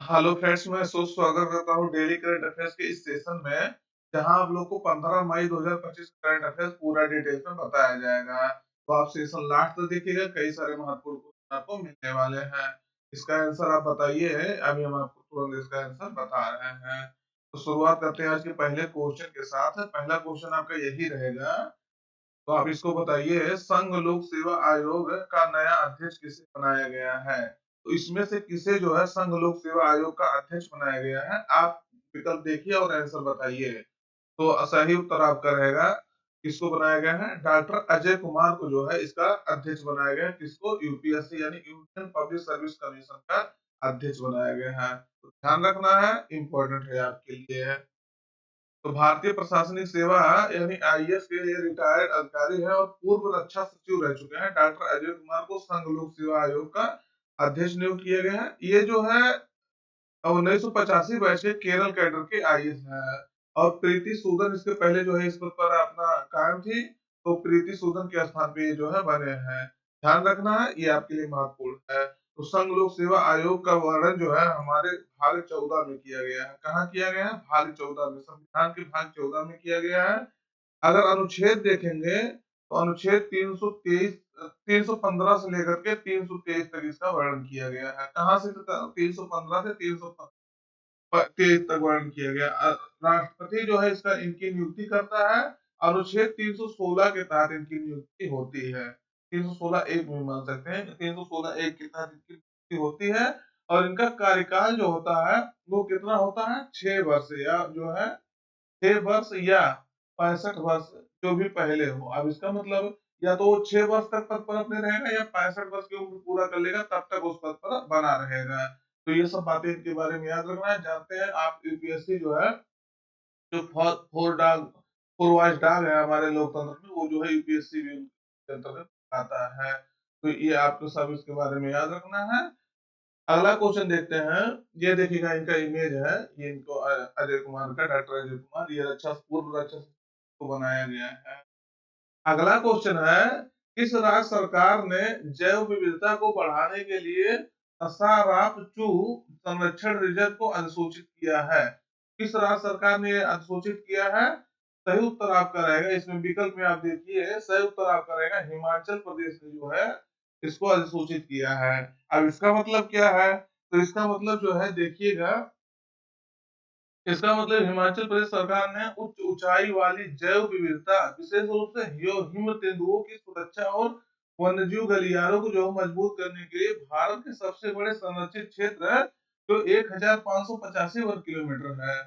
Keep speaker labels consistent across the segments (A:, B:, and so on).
A: Hello friends, मैं स्वागत करता हूँ डेली करंट अफेयर्स के इस सेशन में, जहां आप लोग को 15 मई 2025 करंट अफेयर्स पूरा डिटेल्स में बताया जाएगा। तो आप सेशन लास्ट तक देखिएगा, कई सारे महत्वपूर्ण क्वेश्चन आपको मिलने वाले हैं। इसका आंसर आप बताइए, अभी हम आपको तुरंत इसका आंसर बता रहे हैं। तो शुरुआत करते हैं आज के पहले क्वेश्चन के साथ। पहला क्वेश्चन आपका यही रहेगा, तो आप इसको बताइए, संघ लोक सेवा आयोग का नया अध्यक्ष किसे बनाया गया है? तो इसमें से किसे जो है संघ लोक सेवा आयोग का अध्यक्ष बनाया गया है? आप विकल्प देखिए और आंसर बताइए। तो सही उत्तर आपका रहेगा, किसको बनाया गया है? डॉक्टर अजय कुमार को जो है इसका अध्यक्ष बनाया गया है। किसको? यूपीएससी यानी यूनियन पब्लिक सर्विस कमीशन का अध्यक्ष बनाया गया है। तो ध्यान रखना है, इंपॉर्टेंट है आपके लिए। तो भारतीय प्रशासनिक सेवा यानी आईएएस के ये रिटायर्ड अधिकारी है और पूर्व रक्षा सचिव रह चुके हैं। डॉक्टर अजय कुमार को संघ लोक सेवा आयोग का अध्यक्ष नियुक्त किया गया है। ये जो है 1985 बैच के केरल कैडर के आईएएस है। और प्रीति सूदन इसके पहले जो है इस पद पर अपना कायम थी, तो प्रीति सूदन के स्थान पे ये जो है बने हैं। ध्यान रखना है, ये आपके लिए महत्वपूर्ण है। तो संघ लोक सेवा आयोग का वर्णन जो है हमारे भाग 14 में किया गया है। कहाँ किया गया है? भाग 14 में, संविधान के भाग 14 में किया गया है। अगर अनुच्छेद देखेंगे तो अनुच्छेद 323 315 से लेकर के 323 तक इसका वर्णन किया गया है। कहाँ से? 315 से 323 तक वर्णन किया गया। राष्ट्रपति जो है इसका इनकी नियुक्ति करता है। अनुच्छेद 316 के तहत इनकी नियुक्ति होती है। 316 एक में मान सकते हैं, 316 एक के तहत इनकी नियुक्ति होती है। और इनका कार्यकाल जो होता है वो कितना होता है? 6 वर्ष, या जो है 6 वर्ष या 65 वर्ष, जो भी पहले हो। अब इसका मतलब या तो वो 6 वर्ष तक पद पर अपने रहेगा, या 65 वर्ष की उम्र पूरा कर लेगा तब तक उस पद पर बना रहेगा। तो ये सब बातें इनके बारे में याद रखना है। जानते हैं आप, यूपीएससी जो है, जो फोर वॉइस डॉग है हमारे लोकतंत्र में, वो जो है यूपीएससी भी उनके अंतर्गत आता है। तो ये आपको सब इसके बारे में याद रखना है। अगला क्वेश्चन देखते हैं। ये देखिएगा, इनका इमेज है, ये इनको अजय कुमार का, डॉक्टर अजय कुमार, ये रक्षा पूर्व रक्षा को बनाया गया है। अगला क्वेश्चन है, किस राज्य सरकार ने जैव विविधता को बढ़ाने के लिए असारापचू संरक्षण रिजर्व को अधिसूचित किया है? किस राज्य सरकार ने अधिसूचित किया है? सही उत्तर आपका रहेगा, इसमें विकल्प में आप देखिए, सही उत्तर आपका रहेगा हिमाचल प्रदेश ने जो है इसको अधिसूचित किया है। अब इसका मतलब क्या है? तो इसका मतलब जो है देखिएगा, इसका मतलब हिमाचल प्रदेश सरकार ने उच्च ऊंचाई वाली जैव विविधता, विशेष रूप से हिम तेंदुओं की सुरक्षा और वन्यजीव गलियारों को जो मजबूत करने के लिए भारत के सबसे बड़े संरक्षित क्षेत्र, जो 1585 वर्ग किलोमीटर है,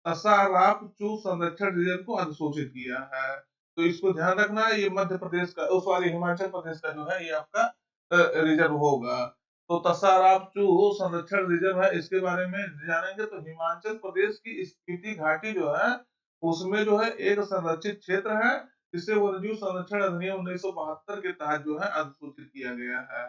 A: असारापचू संरक्षण रिजर्व को अधिसूचित किया है। तो इसको ध्यान रखना है, ये मध्य प्रदेश का, सॉरी, हिमाचल प्रदेश का जो है ये आपका रिजर्व होगा। तो तसारापचू संरक्षण रिजर्व है, इसके बारे में जानेंगे। तो हिमाचल प्रदेश की स्पीति घाटी जो है उसमें जो है एक संरक्षित क्षेत्र है, जिसे वन्यजीव संरक्षण अधिनियम 1972 के तहत जो है अधिसूचित किया गया है।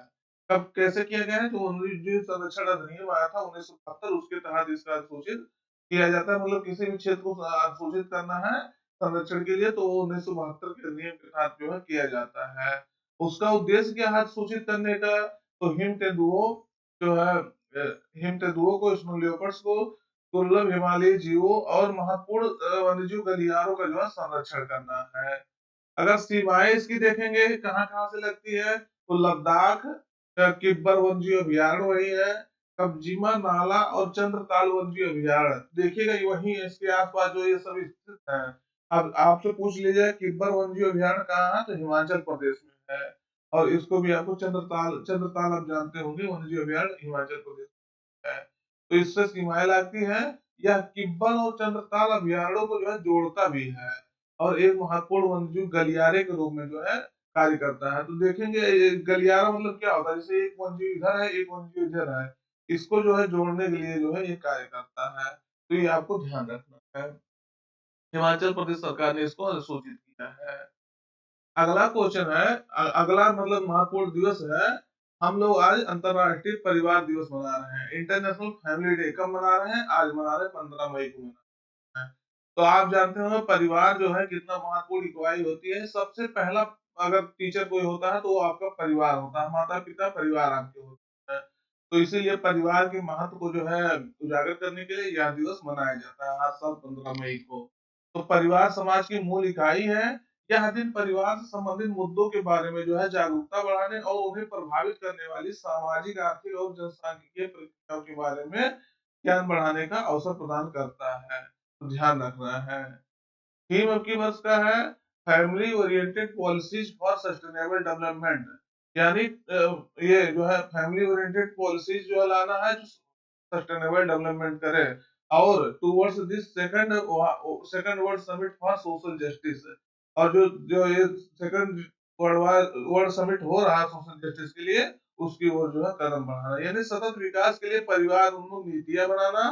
A: कब कैसे किया गया है? जो वन्यजीव संरक्षण अधिनियम आया था 1972, उसके तहत इसका अधिसूचित किया जाता है। मतलब किसी भी क्षेत्र को अधिसूचित करना है संरक्षण के लिए, तो 1972 के अधिनियम के तहत जो है किया जाता है। उसका उद्देश्य क्या है सूचित करने का? तो हिम तेंदुओं जो है, हिम तेंदुओं को, स्नो लियोपर्ड्स को, दुर्लभ हिमालयी जीवों और महत्वपूर्ण वन्यजीव गलियारों का जो है संरक्षण करना है। अगर सीमाएं इसकी देखेंगे कहाँ कहाँ से लगती है, तो लद्दाख किब्बर वन्यजीव अभयारण्य वही है, कब्जिमा नाला और चंद्रताल वन्यजीव अभयारण्य देखिएगा, ये वही है, इसके आसपास जो ये सब स्थित है। अब आपसे पूछ लीजिए किब्बर वन्यजीव अभयारण्य कहाँ है, तो हिमाचल प्रदेश में है। और इसको भी आपको चंद्रताल आप जानते होंगे, वन्यजीव अभयारण्य हिमाचल प्रदेश में है। तो इससे सीमाएं लगती है। यह किब्बल और चंद्रताल अभयारण्यों को जो है जोड़ता भी है, और एक महत्वपूर्ण वन्यजीव गलियारे के रूप में जो है कार्य करता है। तो देखेंगे ये गलियारा मतलब क्या होता है, जैसे एक वन्यजीव इधर है, एक वन्यजीव इधर है, इसको जो है जोड़ने के लिए जो है ये कार्य करता है। तो ये आपको ध्यान रखना है। हिमाचल प्रदेश सरकार ने इसको अधिसूचित किया है। अगला क्वेश्चन है, अगला मतलब महत्वपूर्ण दिवस है। हम लोग आज अंतरराष्ट्रीय परिवार दिवस मना रहे हैं, इंटरनेशनल फैमिली डे। कब मना रहे हैं? आज मना रहे हैं, 15 मई को मना रहे हैं। तो आप जानते होंगे परिवार जो है कितना महत्वपूर्ण इकाई होती है। सबसे पहला अगर टीचर कोई होता है तो वो आपका परिवार होता है, माता पिता परिवार आपके होते हैं। तो इसीलिए परिवार के महत्व को जो है उजागर करने के लिए यह दिवस मनाया जाता है हर साल 15 मई को। तो परिवार समाज की मूल इकाई है। यह दिन परिवार से संबंधित मुद्दों के बारे में जो है जागरूकता बढ़ाने और उन्हें प्रभावित करने वाली सामाजिक, आर्थिक और जनसांख्यिकीय प्रक्रियाओं के बारे में ज्ञान बढ़ाने का अवसर प्रदान करता है। तो ध्यान रखना है। थीम अब की वर्ष का है family oriented policies for sustainable development. यानी ये जो है फैमिली ओरिएंटेड पॉलिसीज जो है लाना है जो सस्टेनेबल डेवलपमेंट करे और towards this second world summit for social justice. और जो जो ये सेकंड वर्ल्ड समिट हो रहा है सोशल जस्टिस के लिए, उसकी ओर जो है कदम बढ़ाना, यानी सतत विकास के लिए परिवार उन्मुख नीतियां बनाना,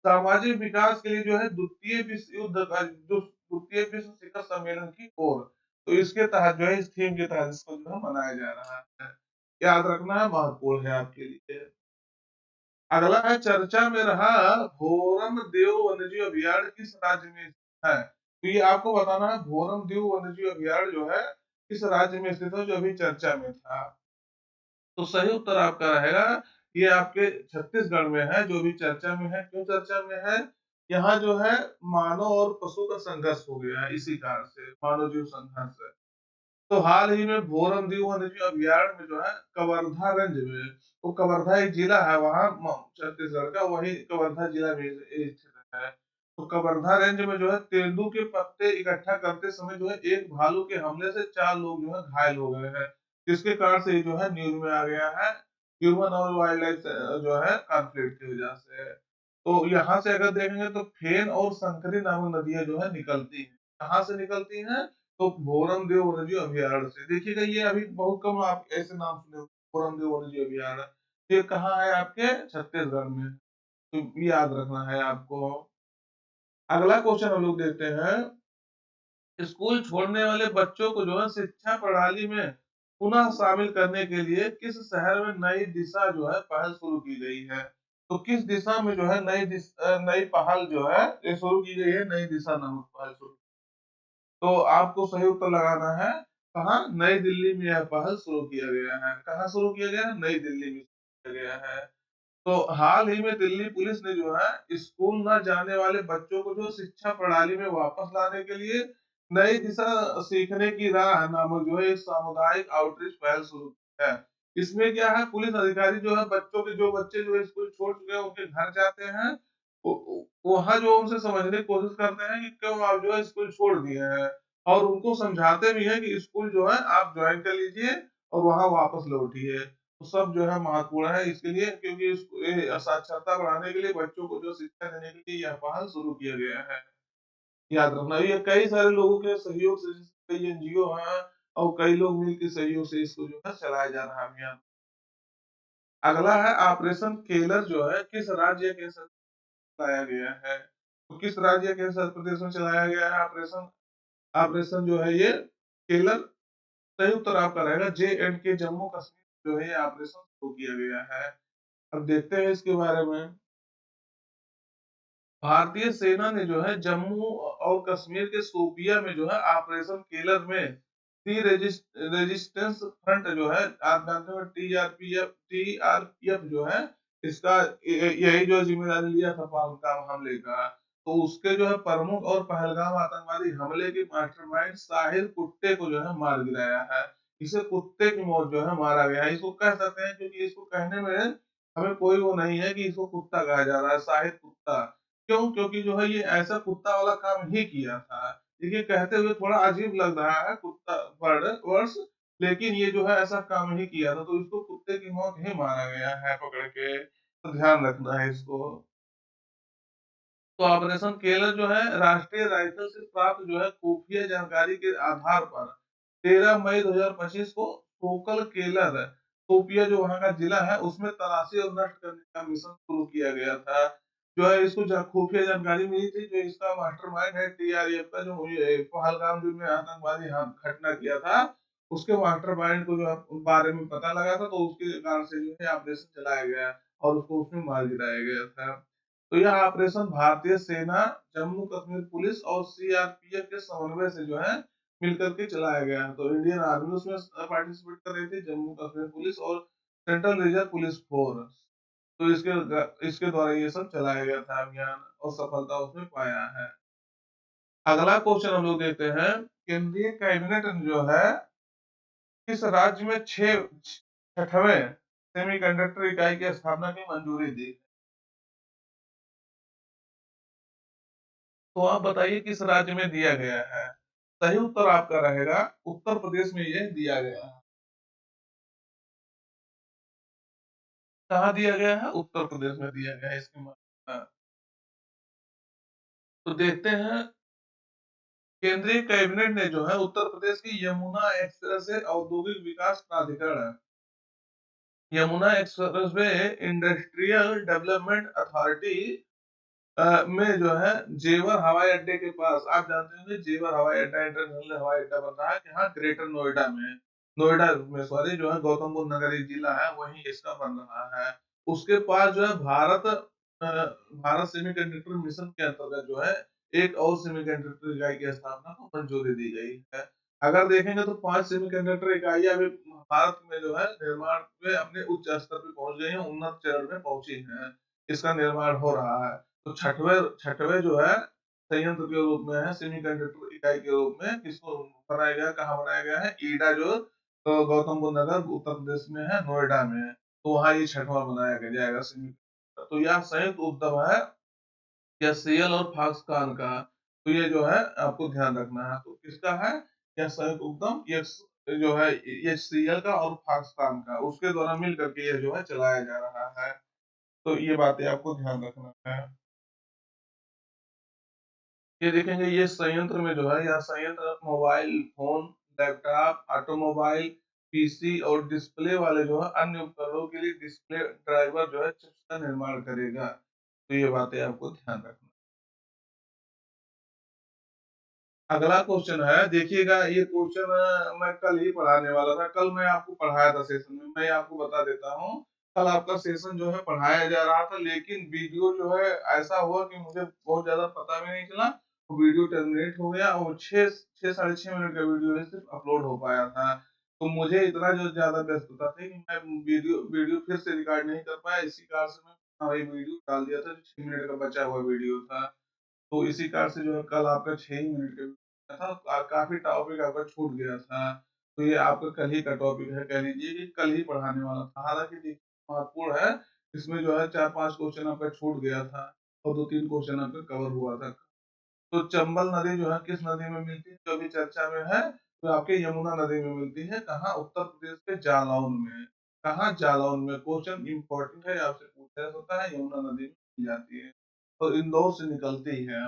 A: सामाजिक विकास के लिए जो है द्वितीय विश्व युद्ध का जो द्वितीय विश्व शिखर सम्मेलन की ओर। तो इसके तहत जो है इस थीम के तहत इसको जो है मनाया जा रहा है। याद रखना है, महत्वपूर्ण है आपके लिए। अगला है चर्चा में रहा भोरम देव वन्यजीव अभयारण्य किस राज्य में स्थित है। तो ये आपको बताना है भोरम देव वन्यजीव अभयारण्य जो है किस राज्य में स्थित है, जो अभी चर्चा में था। तो सही उत्तर आपका रहेगा ये आपके छत्तीसगढ़ में है, जो भी चर्चा में है। क्यों चर्चा में है? यहाँ जो है मानव और पशु का संघर्ष हो गया है, इसी कारण से मानव जीव संघर्ष है। तो हाल ही में भोरम दीव वन्यजीव अभयारण्य में जो है कवर्धा रेंज में, वो कवर्धा एक जिला है वहाँ छत्तीसगढ़ का, वही कवर्धा जिला में ये स्थित है। तो कवर्धा रेंज में जो है तेंदू के पत्ते इकट्ठा करते समय जो है एक भालू के हमले से 4 लोग जो है घायल हो गए हैं, जिसके कारण से ये जो है न्यूज में आ गया है, ह्यूमन और वाइल्ड लाइफ जो है कॉन्फ्लिक्ट की वजह से। तो यहाँ से अगर देखेंगे तो फेन और संकरी नामक नदियां जो है निकलती हैं। कहाँ से निकलती हैं? तो भोरम देव वन्यजीव अभयारण्य से। देखिएगा ये अभी बहुत कम आप ऐसे नाम सुने होंगे, भोरम देव वन्यजीव अभयारण्य। ये कहाँ है? आपके छत्तीसगढ़ में। तो ये याद रखना है आपको। अगला क्वेश्चन हम लोग देखते हैं, स्कूल छोड़ने वाले बच्चों को जो है शिक्षा प्रणाली में पुनः शामिल करने के लिए किस शहर में नई दिशा जो है पहल शुरू की गई है। तो किस दिशा में जो है नई पहल जो है ये शुरू की गई है, नई दिशा नामक पहल शुरू। तो आपको सही उत्तर लगाना है कहाँ? नई दिल्ली में यह पहल शुरू किया गया है। कहाँ शुरू किया गया है? नई दिल्ली में किया गया है। तो हाल ही में दिल्ली पुलिस ने जो है स्कूल न जाने वाले बच्चों को जो शिक्षा प्रणाली में वापस लाने के लिए नई दिशा सीखने की राह नामक जो है एक सामुदायिक आउटरीच पहल शुरू की है। इसमें क्या है, पुलिस अधिकारी जो है बच्चों के जो बच्चे जो है स्कूल छोड़ चुके हैं उनके घर जाते हैं, वहां जो उनसे समझने की कोशिश करते हैं कि क्यों आप जो है स्कूल छोड़ दिए हैं, और उनको समझाते भी हैं कि स्कूल जो है आप ज्वाइन कर लीजिए और वहां वापस लौटिए। तो सब जो है महत्वपूर्ण है इसके लिए, क्योंकि साक्षरता बढ़ाने के लिए बच्चों को जो शिक्षा देने के लिए यह पहल शुरू किया गया है। याद रखना ये कई सारे लोगों के सहयोग से, कई एनजीओ हैं और कई लोग मिल के सहयोग से इसको जो है चलाया जा रहा है अभियान। अगला है ऑपरेशन केलर जो है किस राज्य के साथ चलाया गया है। तो किस राज्य के साथ प्रदेश में चलाया गया है ऑपरेशन? ऑपरेशन जो है ये केलर। सही उत्तर आपका रहेगा जे एंड के, जम्मू कश्मीर जो है ये ऑपरेशन शुरू किया गया है। अब देखते हैं इसके बारे में। भारतीय सेना ने जो है जम्मू और कश्मीर के शोपिया में जो है ऑपरेशन केलर में रेजिस्टेंस फ्रंट जो है, आप जानते हो टीआरपीएफ जो है इसका यही जो जिम्मेदारी लिया था पहलगाम हमले का। तो उसके जो है प्रमुख और पहलगाम आतंकवादी हमले के मास्टरमाइंड साहिर कुत्ते को जो है मार गिराया है। इसे कुत्ते की मौत जो है मारा गया है। इसको कह सकते हैं क्योंकि इसको कहने में हमें कोई वो नहीं है कि इसको कुत्ता कहा जा रहा है, साहिर कुत्ता। क्यों? क्योंकि जो है ये ऐसा कुत्ता वाला काम ही किया था। देखिए कहते हुए थोड़ा अजीब लग रहा है कुत्ता वर्ड वर्ड्स, लेकिन ये जो है ऐसा काम ही किया था, तो इसको कुत्ते की मौत ही मारा गया है पकड़ के। तो ध्यान रखना है इसको। तो ऑपरेशन केलर जो है राष्ट्रीय राइफल से प्राप्त जो है खुफिया जानकारी के आधार पर 13 मई 2025 को कोकल केलर खुफिया जो वहां का जिला है उसमें तलाशी और नष्ट करने का मिशन शुरू किया गया था। जो है इसको खुफिया जानकारी मिली थी, जो इसका मास्टरमाइंड है टीआरएफ का, जो ये पहलगाम जो में आतंकवादी घटना किया था, उसके मास्टरमाइंड को जो बारे में पता लगा था, तो उसके कारण से जो है ऑपरेशन चलाया गया और उसको उसमें मार गिराया गया था। तो यह ऑपरेशन भारतीय सेना, जम्मू कश्मीर पुलिस और सीआरपीएफ के समन्वय से जो है मिलकर के चलाया गया है। तो इंडियन आर्मी उसमें पार्टिसिपेट कर रही थी, जम्मू कश्मीर पुलिस और सेंट्रल रिजर्व पुलिस फोर्स। तो इसके द्वारा ये सब चलाया गया था अभियान और सफलता उसमें पाया है। अगला क्वेश्चन हम लोग देखते हैं, केंद्रीय कैबिनेट ने जो है किस राज्य में 6वें सेमीकंडक्टर इकाई की स्थापना की मंजूरी दी? तो आप बताइए किस राज्य में दिया गया है? सही उत्तर आपका रहेगा उत्तर प्रदेश में ये दिया गया है। कहाँ दिया गया है? उत्तर प्रदेश में दिया गया है इसके तो देखते हैं, केंद्रीय कैबिनेट ने जो है उत्तर प्रदेश की यमुना एक्सप्रेस औद्योगिक विकास प्राधिकरण, Yamuna express way industrial development authority में जो है जेवर हवाई अड्डे के पास, आप जानते होंगे जेवर हवाई अड्डा इंटरनेशनल हवाई अड्डा बन रहा है यहाँ ग्रेटर नोएडा में, नोएडा में सॉरी जो है गौतम बुद्ध नगर एक जिला है वहीं इसका बन रहा है। उसके पास जो है भारत सेमीकंडक्टर मिशन के अंतर्गत जो है एक और सेमीकंडक्टर इकाई की स्थापना को मंजूरी दी गई है। अगर देखेंगे तो 5 सेमीकंडक्टर इकाइयां अभी भारत में जो है निर्माण में अपने उच्च स्तर पे पहुंच गई हैं, उन्नत चरण में पहुंची हैं, इसका निर्माण हो रहा है। तो छठवे जो है संयंत्र के रूप में है सेमीकंडक्टर इकाई के रूप में किसको बनाया गया, कहाँ बनाया गया है? ईडा जो तो गौतम बुद्ध नगर उत्तर प्रदेश में है, नोएडा में है, तो वहाँ ये छठवां बनाया जाएगा सेमी। तो यह संयुक्त उद्यम है या सीएल और फॉक्सकॉन का, तो ये जो है आपको ध्यान रखना है। तो किसका है यह संयुक्त उद्यम? ये जो है ये सीएल का और फॉक्सकॉन का, उसके द्वारा मिल करके ये जो है चलाया जा रहा है। तो ये बातें आपको ध्यान रखना है। ये देखेंगे ये संयंत्र में जो है यह संयंत्र mobile phone, laptop, automobile, PC और डिस्प्ले वाले जो है अन्य उपकरणों के लिए डिस्प्ले ड्राइवर जो है चिप्स का निर्माण करेगा। तो ये बातें आपको ध्यान रखना। अगला क्वेश्चन है, देखिएगा ये क्वेश्चन मैं कल ही पढ़ाने वाला था, कल मैं आपको पढ़ाया था सेशन में, मैं आपको बता देता हूँ। कल आपका सेशन जो है पढ़ाया जा रहा था लेकिन वीडियो जो है ऐसा हुआ कि मुझे बहुत ज्यादा पता भी नहीं चला, तो वीडियो टर्मिनेट हो गया और 6 साढ़े 6 मिनट का वीडियो है सिर्फ अपलोड हो पाया था। तो मुझे इतना जो ज्यादा व्यस्तता थी कि मैं वीडियो फिर से रिकॉर्ड नहीं कर पाया, इसी कारण से मैं वही वीडियो डाल दिया था जो 6 मिनट का बचा हुआ वीडियो था। तो इसी कारण से जो है कल आपका 6 ही मिनट का था, काफी टॉपिक आपका छूट गया था। तो ये आपका कल ही का टॉपिक है, कह लीजिए कि कल ही पढ़ाने वाला था, हालांकि देखिए महत्वपूर्ण है, इसमें जो है 4-5 क्वेश्चन आपका छूट गया था और 2-3 क्वेश्चन आपका कवर हुआ था। तो चंबल नदी जो है किस नदी में मिलती है जो अभी चर्चा में है? तो आपके यमुना नदी में मिलती है, कहाँ? उत्तर प्रदेश के जालौन में। कहाँ? जालौन में। क्वेश्चन इंपॉर्टेंट है, आपसे पूछा जा सकता है, यमुना नदी में मिल जाती है और इंदौर से निकलती है।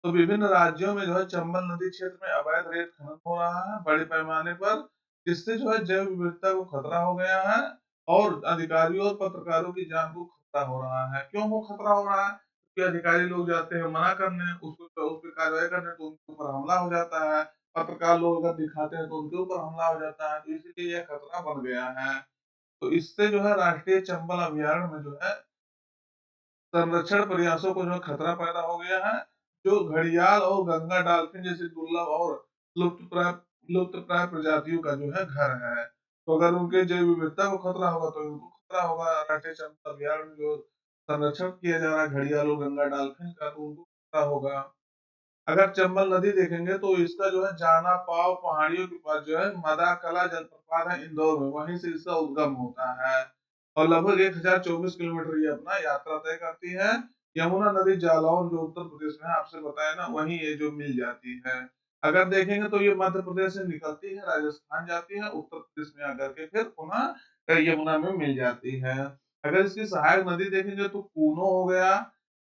A: तो विभिन्न राज्यों में जो है चंबल नदी क्षेत्र में अवैध रेत खनन हो रहा है बड़े पैमाने पर, जिससे जो है जैव विविधता को खतरा हो गया है और अधिकारियों और पत्रकारों की जान को खतरा हो रहा है। क्यों हो खतरा हो रहा है? क्योंकि अधिकारी लोग जाते हैं मना करने, उसको उस पर कार्रवाई करने, तो उनके ऊपर हमला हो जाता है। पत्रकार लोग अगर दिखाते हैं तो उनके ऊपर हमला हो जाता है, तो इसलिए यह खतरा बन गया है। तो इससे जो है राष्ट्रीय चंबल अभ्यारण्य में जो है संरक्षण प्रयासों को जो खतरा पैदा हो गया है, जो घड़ियाल और गंगा डॉल्फिन जैसी दुर्लभ और लुप्तप्राय लुप्तप्राय प्रजातियों का जो है घर है। तो अगर उनके जैव विविधता को खतरा होगा तो इनको खतरा होगा। राष्ट्रीय चंबल अभ्यारण्य में जो संरक्षण किया जा रहा है घड़ियाल और गंगा डॉल्फिन का, तो उनको खतरा होगा। अगर चंबल नदी देखेंगे तो इसका जो है जाना पाव पहाड़ियों के पास जो है मदाकला जलप्रपात है इंदौर में, वहीं से इसका उद्गम होता है और लगभग 1024 किलोमीटर ये अपना यात्रा तय करती है। यमुना नदी जालौन जो उत्तर प्रदेश में है, आपसे बताया ना, वहीं ये जो मिल जाती है। अगर देखेंगे तो ये मध्य प्रदेश से निकलती है, राजस्थान जाती है, उत्तर प्रदेश में आकर के फिर पुनः यमुना में मिल जाती है। अगर इसकी सहायक नदी देखेंगे तो कूनो हो गया,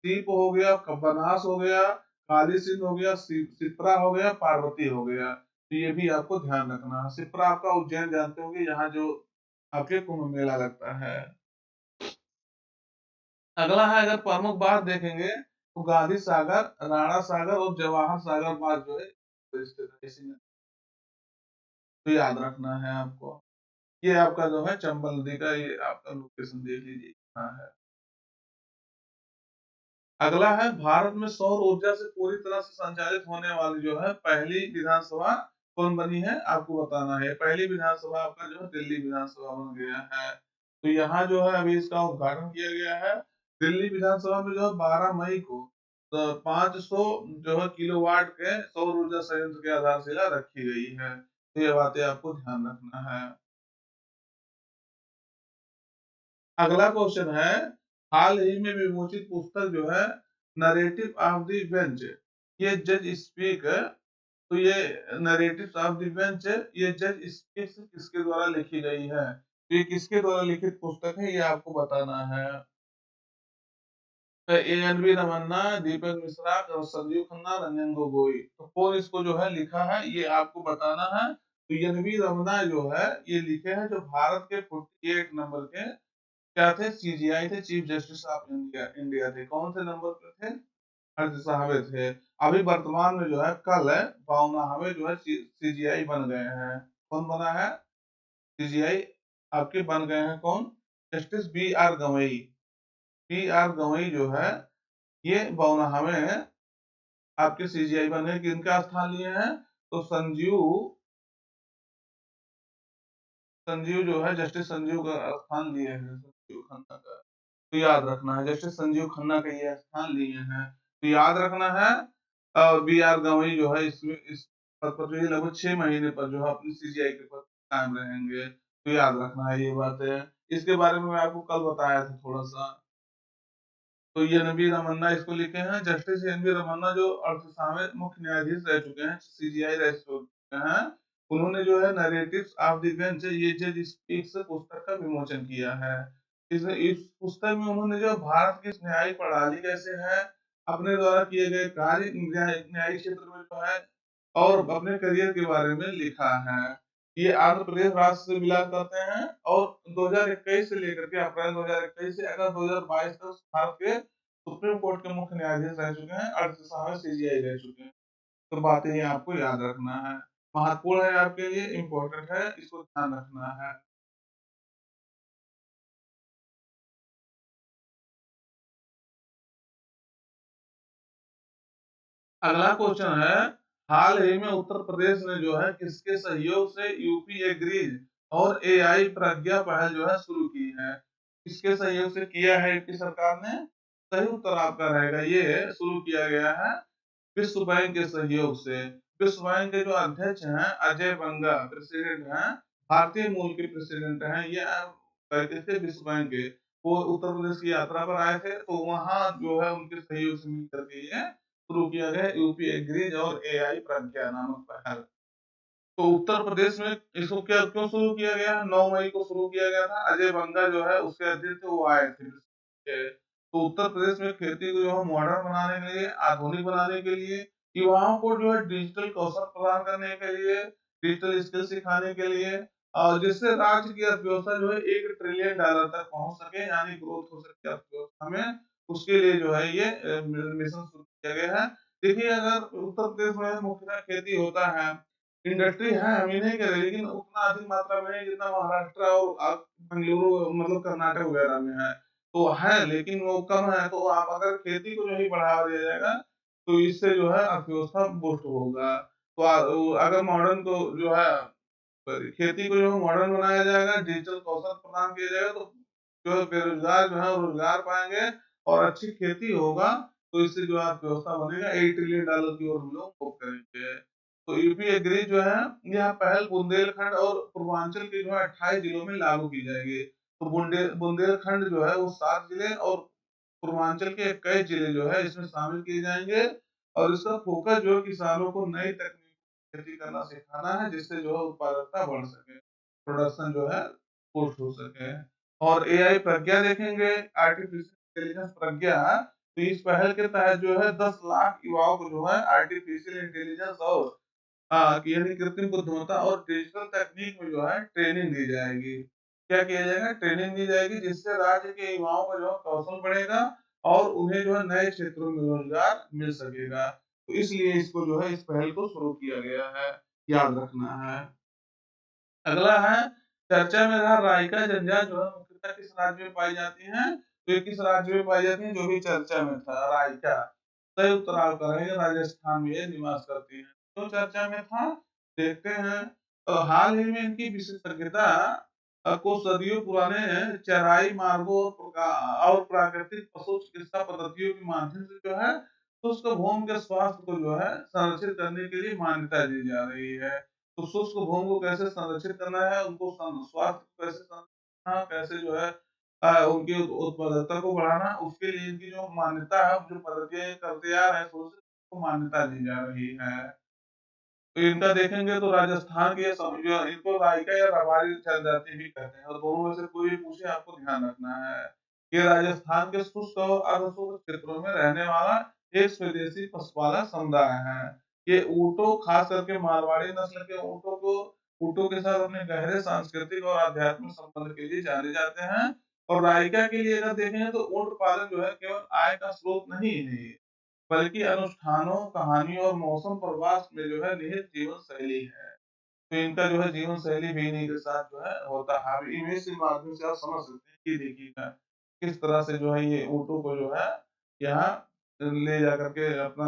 A: सीप हो गया, बनास हो गया, काली सिंध हो गया, सिप्रा हो गया, पार्वती हो गया। तो ये भी आपको ध्यान रखना है। सिप्रा आपका उज्जैन जानते होंगे, यहाँ जो आपके कुंभ मेला लगता है। अगला है, अगर प्रमुख बांध देखेंगे तो गांधी सागर, राणा सागर और जवाहर सागर बांध जो है तो स्थित है इसी में, तो याद रखना है आपको। ये आपका जो है चंबल नदी का ये आपका लोकेशन देख लीजिए कहाँ है। अगला है, भारत में सौर ऊर्जा से पूरी तरह से संचालित होने वाली जो है पहली विधानसभा कौन बनी है? आपको बताना है। पहली विधानसभा आपका जो है दिल्ली विधानसभा बन गया है। तो यहाँ जो है अभी इसका उद्घाटन किया गया है। दिल्ली विधानसभा में जो है 12 मई को 500 जो है किलोवाट के सौर ऊर्जा संयंत्र की आधारशिला रखी गई है। तो ये बातें आपको ध्यान रखना है। अगला क्वेश्चन है, हाल ही में विमोचित पुस्तक जो है नरेटिव ऑफ द बेंच, ये जज स्पीक, तो ये नरेटिव्स ऑफ द बेंच ये जज स्पीक किसके द्वारा लिखी गई है? तो ये किसके द्वारा लिखित पुस्तक है, ये आपको बताना है। ए.एन.वी. रमन्ना, दीपक मिश्रा और संजीव खन्ना, रंजन गोगोई, तो कौन इसको जो है लिखा है ये आपको बताना है। तो एन.वी. रमन्ना जो है ये लिखे हैं, जो भारत के 48 नंबर के क्या थे, सीजीआई थे, chief justice of India India थे। कौन से नंबर पे थे? 38वें थे। अभी वर्तमान में जो है कल 52वें जो है सीजीआई बन गए हैं। कौन बना है? सीजीआई आपके बन गए हैं कौन? Justice B R Gavai. B R Gavai जो है ये 52वें आपके सीजीआई बने। किनका स्थान लिए हैं? तो संजीव संजीव जो है जस्टिस संजीव का स्थान लिए हैं, संजीव खन्ना का। तो याद रखना है, जस्टिस संजीव खन्ना का ये स्थान लिए हैं, तो याद रखना है। बी आर गवई जो है इसमें इस पद पर जो है लगभग 6 महीने पर जो है अपनी सीजीआई के पद पर कायम रहेंगे। तो याद रखना है ये बातें। इसके बारे में मैं आपको कल बताया था थोड़ा सा। तो एन.वी. रमन्ना इसको लिखे हैं। Justice NV. रमन्ना जो 38वें मुख्य न्यायाधीश रह चुके हैं, सीजीआई रह चुके हैं, उन्होंने जो है नरेटिव्स ऑफ द बेंच ये जज स्पीक्स पुस्तक का विमोचन किया है। इस पुस्तक में उन्होंने जो भारत की न्यायिक प्रणाली कैसे है, अपने द्वारा किए गए कार्य न्यायिक क्षेत्र में जो है और अपने करियर के बारे में लिखा है। ये आंध्र प्रदेश राज्य से बिलोंग करते हैं और 2021 से लेकर के अप्रैल 2021 से अगस्त 2022 तक भारत के सुप्रीम कोर्ट के मुख्य न्यायाधीश रह चुके हैं, 38वें सीजीआई रह चुके हैं। तो बातें ये आपको याद रखना है, महत्वपूर्ण है आपके लिए, इम्पोर्टेंट है, इसको ध्यान रखना है। अगला क्वेश्चन है, हाल ही में उत्तर प्रदेश ने जो है किसके सहयोग से यूपी एग्रीज और एआई प्रज्ञा पहल जो है शुरू की है? किसके सहयोग से किया है यूपी सरकार ने? सही उत्तर आपका रहेगा, ये शुरू किया गया है विश्व बैंक के सहयोग से। विश्व बैंक के जो अध्यक्ष हैं अजय बंगा प्रेसिडेंट हैं, भारतीय मूल के प्रेसिडेंट हैं, ये कहते थे विश्व बैंक के। वो उत्तर प्रदेश की यात्रा पर आए थे, तो वहां जो है उनके सहयोग से मिल करके ये शुरू किया गया यूपी एग्रीज और एआई प्रज्ञा नामक पहल। तो उत्तर प्रदेश में इसको क्या क्यों शुरू किया गया? 9 मई को शुरू किया गया था। अजय बंगा जो है उसके अध्यक्ष थे, वो आए थे। तो उत्तर प्रदेश में खेती को जो है मॉडर्न बनाने के लिए, आधुनिक बनाने के लिए, युवाओं को जो है डिजिटल कौशल प्रदान करने के लिए, डिजिटल स्किल सिखाने के लिए, और जिससे राज्य की अर्थव्यवस्था जो है $1 ट्रिलियन तक पहुंच सके, यानी ग्रोथ हो सके अर्थव्यवस्था में, उसके लिए जो है ये मिशन शुरू किया गया है। देखिए, अगर उत्तर प्रदेश में मुख्यतः खेती होता है, इंडस्ट्री है, हम ही नहीं कह रहे, लेकिन उतना अधिक मात्रा में नहीं जितना महाराष्ट्र और बेंगलुरु मतलब कर्नाटक वगैरह में है। तो है, लेकिन वो कम है। तो आप अगर खेती को जो है बढ़ावा दिया जाएगा, तो इससे जो है अर्थव्यवस्था बूस्ट होगा। तो अगर मॉडर्न को जो है खेती को जो है मॉडर्न बनाया जाएगा, डिजिटल कौशल प्रदान किया जाएगा, तो जो है बेरोजगार जो है वो रोजगार पाएंगे और अच्छी खेती होगा। तो इससे जो है अर्थव्यवस्था बनेगा, $1 ट्रिलियन की ओर हम लोग मूव करेंगे। तो यूपी एग्री जो है यह पहल बुंदेलखंड और पूर्वांचल के जो है 28 जिलों में लागू की जाएगी। तो बुंदेलखंड जो है वो 7 जिले और पूर्वांचल के 21 जिले जो है इसमें शामिल किए जाएंगे। और इसका फोकस जो है किसानों को नई तकनीक खेती करना सिखाना है, जिससे जो है उत्पादकता बढ़ सके, प्रोडक्शन जो है बूस्ट हो सके। और एआई प्रज्ञा देखेंगे, आर्टिफिशियल इंटेलिजेंस प्रज्ञा। तो इस पहल के तहत जो है 10 लाख युवाओं को जो है आर्टिफिशियल इंटेलिजेंस और यानी कृत्रिम बुद्धिमत्ता और डिजिटल तकनीक में जो है ट्रेनिंग दी जाएगी। क्या किया जाएगा? ट्रेनिंग दी जाएगी, जिससे राज्य के युवाओं का जो है कौशल बढ़ेगा और उन्हें जो है नए क्षेत्रों में रोजगार मिल सकेगा। तो इसलिए इसको जो है इस पहल को शुरू किया गया है, याद रखना है। अगला है, चर्चा में रहा रायका जंजाल जो है मुख्यतः किस राज्य में पाई जाती है? तो ये किस राज्य में पाई जाती है जो भी चर्चा में था? रायका। सही उत्तर आपका रहेगा, राजस्थान में ये निवास करती है। तो चर्चा में था, देखते हैं। हाल ही में इनकी विशेषज्ञता को सदियों पुराने चराई मार्गों और प्राकृतिक पशु चिकित्सा पद्धतियों के माध्यम से जो है शुष्क भूमि के स्वास्थ्य को जो है संरक्षित करने के लिए मान्यता दी जा रही है। तो शुष्क भूमि को कैसे संरक्षित करना है, उनको स्वास्थ्य को कैसे संरक्षित करना, कैसे जो है उनकी उत्पादकता को बढ़ाना, उसके लिए इनकी जो मान्यता है, जो पद्धतियाँ करते आ रहे हैं शुरू से, उसको मान्यता दी जा रही है। तो इनका देखेंगे तो राजस्थान के जो इनको राइका या रबारी जनजाति भी कहते हैं और दोनों में से कोई भी पूछे आपको ध्यान रखना है। ये राजस्थान के शुष्क और अर्धशुष्क क्षेत्रों में रहने वाला एक स्वदेशी पशुपालक समुदाय है। ये ऊँटों खास करके मारवाड़ी नस्ल के ऊँटों के साथ अपने गहरे सांस्कृतिक और आध्यात्मिक संबंध के लिए जाने जाते हैं। और राइका के लिए अगर देखें तो ऊँट पालन जो है केवल आय का स्रोत नहीं है, बल्कि अनुष्ठानों, कहानियों और मौसम प्रवास में जो है निहित जीवन शैली है। तो इनका जो है जीवन शैली भी इन्हीं के साथ जो है होता है। अब इमेज के माध्यम से आप समझ सकते हैं कि देखिएगा किस तरह से जो है ये ऊँटों को जो है यहाँ ले जाकर के अपना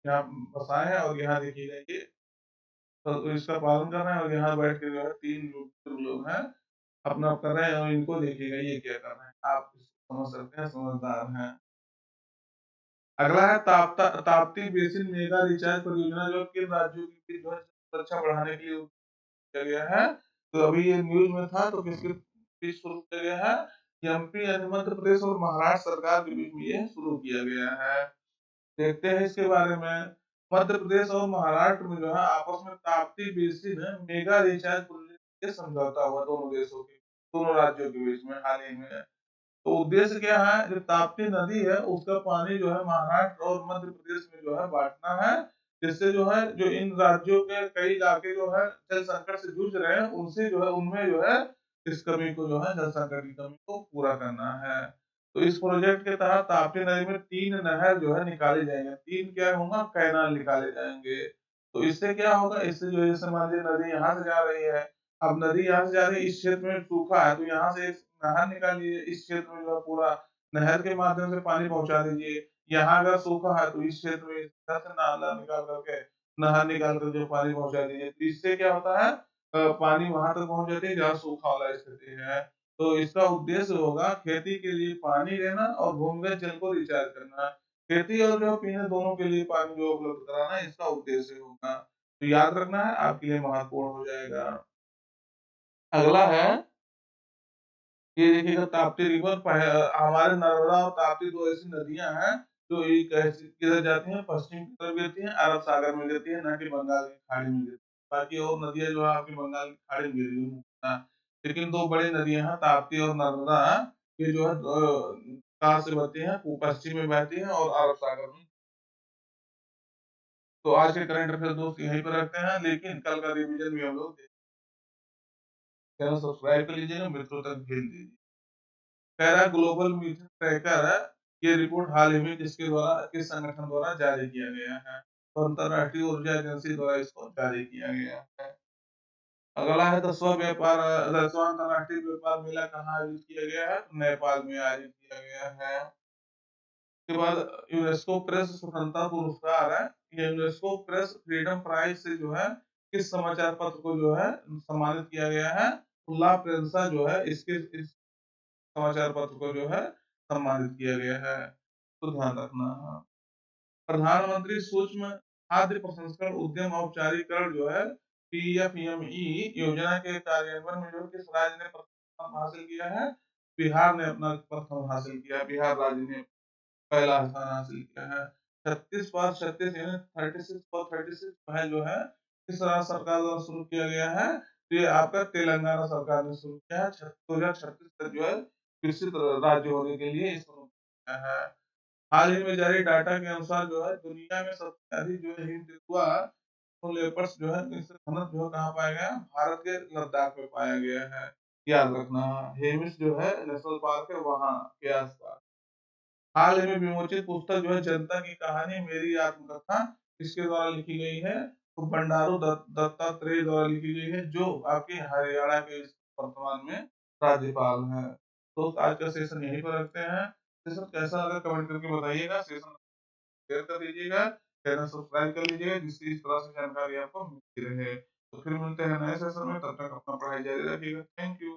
A: यहाँ बसाए हैं और यहाँ देखिएगा ये तो इसका पालन कर रहे हैं और यहाँ बैठ के जो है 3 लोग हैं, अपना कर रहे हैं और इनको देखिएगा ये क्या कर रहे हैं। आप इसको समझ सकते हैं, समझदार हैं। अगला है ताप्ती बेसिन मेगा रिचार्ज परियोजना जो किन राज्यों के बीच जो है सुरक्षा बढ़ाने के लिए किया गया है। तो अभी ये न्यूज़ में था तो किसके बीच शुरू किया गया है? एमपी यानी मध्य प्रदेश और महाराष्ट्र सरकार के बीच में ये शुरू किया गया है। देखते हैं इसके बारे में। मध्य प्रदेश और महाराष्ट्र में जो है आपस में Tapti basin mega recharge project के समझौता हुआ दोनों राज्यों के बीच में हाल ही में। तो उद्देश्य क्या है, जो ताप्ती नदी है उसका पानी जो है महाराष्ट्र और मध्य प्रदेश में जो है बांटना है, जिससे जो है जो इन राज्यों के कई इलाके जो है जल संकट से जूझ रहे हैं उनसे जो है उनमें जो है इस कमी को जो है जल संकट की कमी को पूरा करना है। तो इस प्रोजेक्ट के तहत ताप्ती नदी में 3 नहर जो है निकाले जाएंगे, 3 क्या होगा कैनाल निकाले जाएंगे। तो इससे क्या होगा, इससे जो है जैसे मान लीजिए नदी यहाँ से जा रही है, अब नदी यहाँ से जा रही है, इस क्षेत्र में सूखा है तो यहाँ से एक नहर निकालिए, इस क्षेत्र में जो है पूरा नहर के माध्यम से पानी पहुँचा दीजिए। यहाँ अगर सूखा है तो इस क्षेत्र में इस तरह से नाला निकाल करके नहर निकाल कर जो पानी पहुँचा दीजिए। तो इससे क्या होता है पानी वहाँ तक पहुँच जाती है जहाँ सूखा वाला स्थिति है। तो इसका उद्देश्य होगा खेती के लिए पानी देना और भूमिगत जल को रिचार्ज करना। खेती और जो पीने दोनों के लिए पानी जो उपलब्ध कराना इसका उद्देश्य होगा। तो याद रखना है आपके लिए महत्वपूर्ण हो जाएगा। अगला है ये देखिएगा ताप्ती रिवर हमारे नर्मदा और ताप्ती 2 ऐसी नदियाँ हैं जो एक ऐसी किधर जाती हैं पश्चिम की तरफ गिरती हैं, अरब सागर में गिरती हैं, ना कि बंगाल की खाड़ी में गिरती हैं। बाकी और नदियाँ जो है आपकी बंगाल की खाड़ी में गिरी हुई हैं। लेकिन 2 बड़ी नदियाँ हैं ताप्ती और नर्मदा, ये जो है कहाँ से बहती हैं? पश्चिम में बहती हैं और अरब सागर में। तो आज के करंट अफेयर दोस्त यहीं पे रखते हैं, लेकिन कल का रिवीजन भी हम लोग चैनल सब्सक्राइब कर लीजिएगा, मित्रों तक भेज दीजिए। पैरा ग्लोबल मीथेन ट्रैकर है, ये रिपोर्ट हाल ही में किस संगठन द्वारा जारी किया गया है? तो अंतरराष्ट्रीय ऊर्जा एजेंसी द्वारा इसको जारी किया गया है। अगला है 10वां अंतरराष्ट्रीय व्यापार मेला कहाँ आयोजित किया गया है? तो नेपाल में आयोजित किया गया है। उसके बाद यूनेस्को प्रेस स्वतंत्रता पुरस्कार है, ये यूनेस्को प्रेस फ्रीडम प्राइज से जो है किस समाचार पत्र को जो है सम्मानित किया गया है? तो ला प्रेंसा जो है इस समाचार पत्र को जो है सम्मानित किया गया है। तो ध्यान रखना। प्रधानमंत्री सूक्ष्म खाद्य प्रसंस्करण उद्यम औपचारिकरण जो है पीएफएमई योजना के कार्यान्वयन में जो किस राज्य ने प्रथम स्थान हासिल किया है? बिहार ने अपना प्रथम हासिल किया, बिहार राज्य ने पहला स्थान हासिल किया है। 36 पास 36 यानी 36 फॉर 36 पहल जो है किस राज्य सरकार द्वारा शुरू किया गया है? तो ये आपका तेलंगाना सरकार ने शुरू किया है। 2036 तक जो है विकसित राज्य होने के लिए इसको किया है। हाल ही में जारी डाटा के अनुसार जो है दुनिया में सबसे अधिक जो है हिम तेंदुआ और लेपर्ड्स जो है इनसे घनत्व जो है कहाँ पाया गया? भारत के लद्दाख में पाया गया है। याद रखना, हेमिस जो है नेशनल पार्क है वहाँ के आसपास। हाल ही में विमोचित पुस्तक जो है जनता की कहानी मेरी आत्मकथा किसके द्वारा लिखी गई है? तो बंडारू दत्तात्रेय द्वारा लिखी गई है जो आपके हरियाणा के वर्तमान में राज्यपाल हैं। तो आज का सेशन यहीं पर रखते हैं। सेशन कैसा लगा कमेंट करके बताइएगा। सेशन शेयर कर दीजिएगा, चैनल सब्सक्राइब कर लीजिएगा जिससे इस तरह से जानकारी आपको मिलती रहे। तो फिर मिलते हैं नए सेशन में, तब तक अपना पढ़ाई जारी रखिएगा। Thank you.